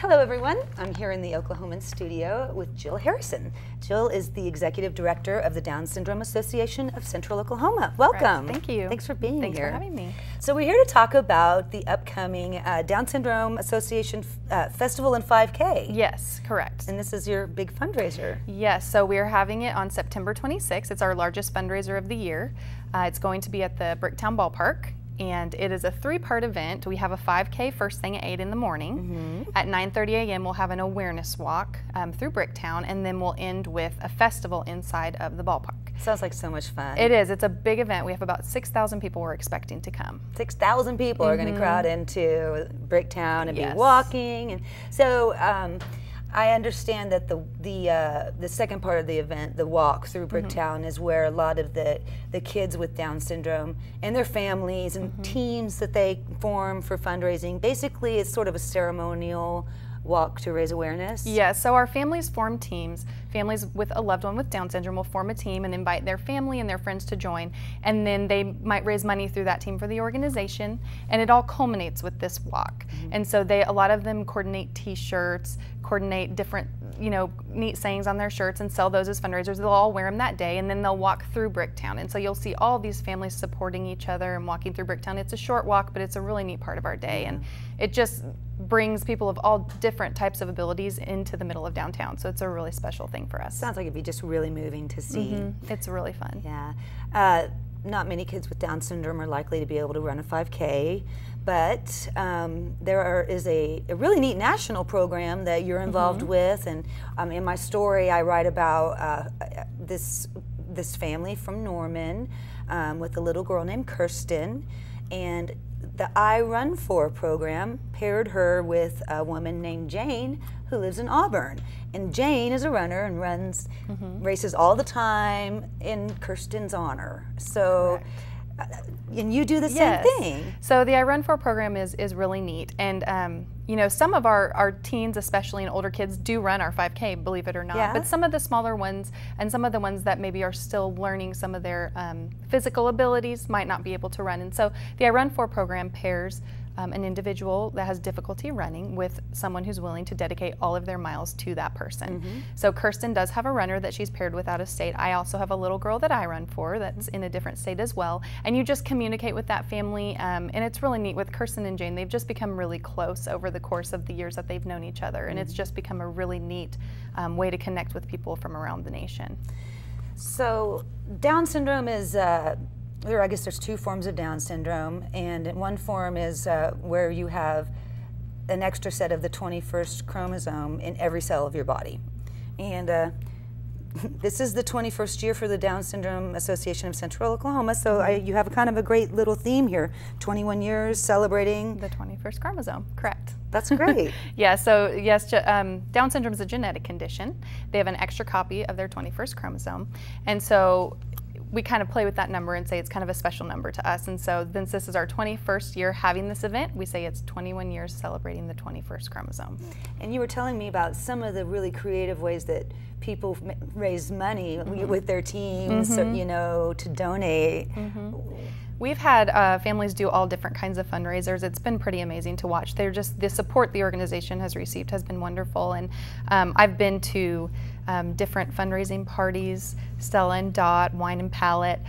Hello everyone, I'm here in the Oklahoman studio with Jill Harrison. Jill is the Executive Director of the Down Syndrome Association of Central Oklahoma. Welcome. Right. Thank you. Thanks for being here. Thanks for having me. So we're here to talk about the upcoming Down Syndrome Association Festival and 5K. Yes, correct. And this is your big fundraiser. Yes, so we're having it on September 26th. It's our largest fundraiser of the year. It's going to be at the Bricktown Ballpark. And it is a three-part event. We have a 5K first thing at 8 in the morning. At 9:30 a.m. we'll have an awareness walk through Bricktown, and then we'll end with a festival inside of the ballpark. Sounds like so much fun. It is. It's a big event. We have about 6,000 people we're expecting to come. 6,000 people are going to crowd into Bricktown and be walking. And so I understand that the second part of the event, the walk through Bricktown, is where a lot of the kids with Down syndrome and their families and teams that they form for fundraising. Basically, it's sort of a ceremonial walk to raise awareness. Yes, so our families form teams. Families with a loved one with Down syndrome will form a team and invite their family and their friends to join, and then they might raise money through that team for the organization, and it all culminates with this walk. And so a lot of them coordinate t-shirts, coordinate different neat sayings on their shirts and sell those as fundraisers. They'll all wear them that day, and then they'll walk through Bricktown. And so you'll see all these families supporting each other and walking through Bricktown. It's a short walk, but it's a really neat part of our day, and it just brings people of all different types of abilities into the middle of downtown. So it's a really special thing for us. Sounds like it'd be just really moving to see. It's really fun. Yeah. Not many kids with Down syndrome are likely to be able to run a 5K, but there is a really neat national program that you're involved with, and in my story I write about this family from Norman with a little girl named Kirsten, and the I Run For program paired her with a woman named Jane who lives in Auburn. And Jane is a runner and runs races all the time in Kirsten's honor. So, and you do the same thing. So the I Run For program is really neat. And some of our teens, especially and older kids, do run our 5K, believe it or not. But some of the smaller ones and some of the ones that maybe are still learning some of their physical abilities might not be able to run. And so the I Run For program pairs an individual that has difficulty running with someone who's willing to dedicate all of their miles to that person. So Kirsten does have a runner that she's paired with out of state. I also have a little girl that I run for that's in a different state as well. And you just communicate with that family, and it's really neat. With Kirsten and Jane, they've just become really close over the course of the years that they've known each other, and it's just become a really neat way to connect with people from around the nation. So Down syndrome is I guess there's two forms of Down syndrome, and one form is where you have an extra set of the 21st chromosome in every cell of your body. And this is the 21st year for the Down Syndrome Association of Central Oklahoma, so you have kind of a great little theme here. 21 years celebrating the 21st chromosome, correct. That's great. Yeah, so yes, Down syndrome is a genetic condition. They have an extra copy of their 21st chromosome, and so we kind of play with that number and say it's kind of a special number to us. And so since this is our 21st year having this event, we say it's 21 years celebrating the 21st chromosome. And you were telling me about some of the really creative ways that people raise money with their teams, to donate. We've had families do all different kinds of fundraisers. It's been pretty amazing to watch. They're just, the support the organization has received has been wonderful. And I've been to different fundraising parties, Stella and Dot, Wine and Palette.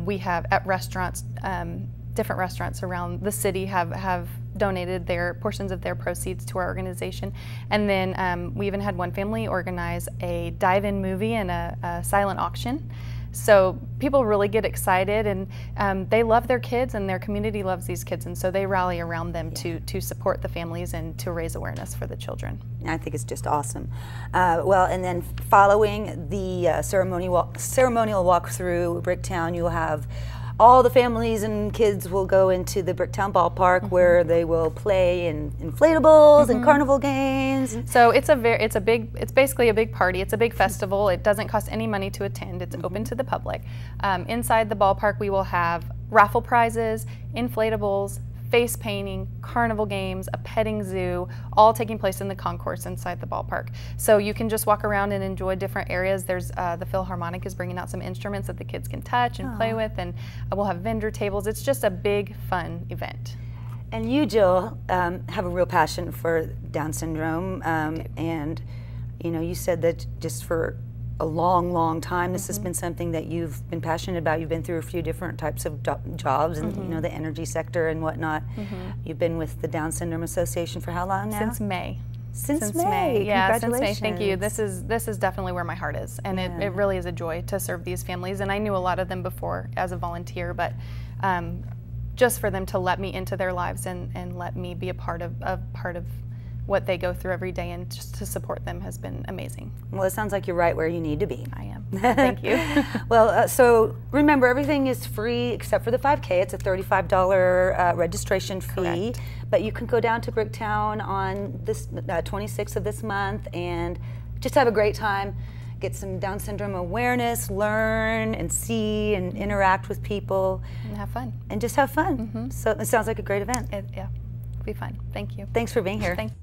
We have at restaurants, different restaurants around the city have donated their portions of their proceeds to our organization. And then we even had one family organize a dive-in movie and a silent auction. So people really get excited, and they love their kids, and their community loves these kids, and so they rally around them to support the families and to raise awareness for the children. I think it's just awesome. Well, and then following the ceremonial walk through Bricktown, you'll have all the families and kids will go into the Bricktown Ballpark where they will play in inflatables and carnival games. So it's basically a big party. It's a big festival. It doesn't cost any money to attend. It's open to the public. Inside the ballpark, we will have raffle prizes, inflatables, face painting, carnival games, a petting zoo, all taking place in the concourse inside the ballpark. So you can just walk around and enjoy different areas. There's the Philharmonic is bringing out some instruments that the kids can touch and play with, and we'll have vendor tables. It's just a big, fun event. And you, Jill, have a real passion for Down syndrome, and you know, you said that just for a long, long time, this has been something that you've been passionate about. You've been through a few different types of jobs, and you know, the energy sector and whatnot. You've been with the Down Syndrome Association for how long now? Since May. Since May. Yeah, since May. Thank you. This is definitely where my heart is, and it really is a joy to serve these families. And I knew a lot of them before as a volunteer, but just for them to let me into their lives and let me be a part of what they go through every day, and just to support them has been amazing. Well, it sounds like you're right where you need to be. I am. Thank you. Well, so remember, everything is free except for the 5K. It's a $35 registration fee. Correct. But you can go down to Bricktown on this 26th of this month and just have a great time. Get some Down syndrome awareness, learn and see and interact with people. And have fun. And just have fun. So it sounds like a great event. Yeah, it'll be fun. Thank you. Thanks for being here. Thank you.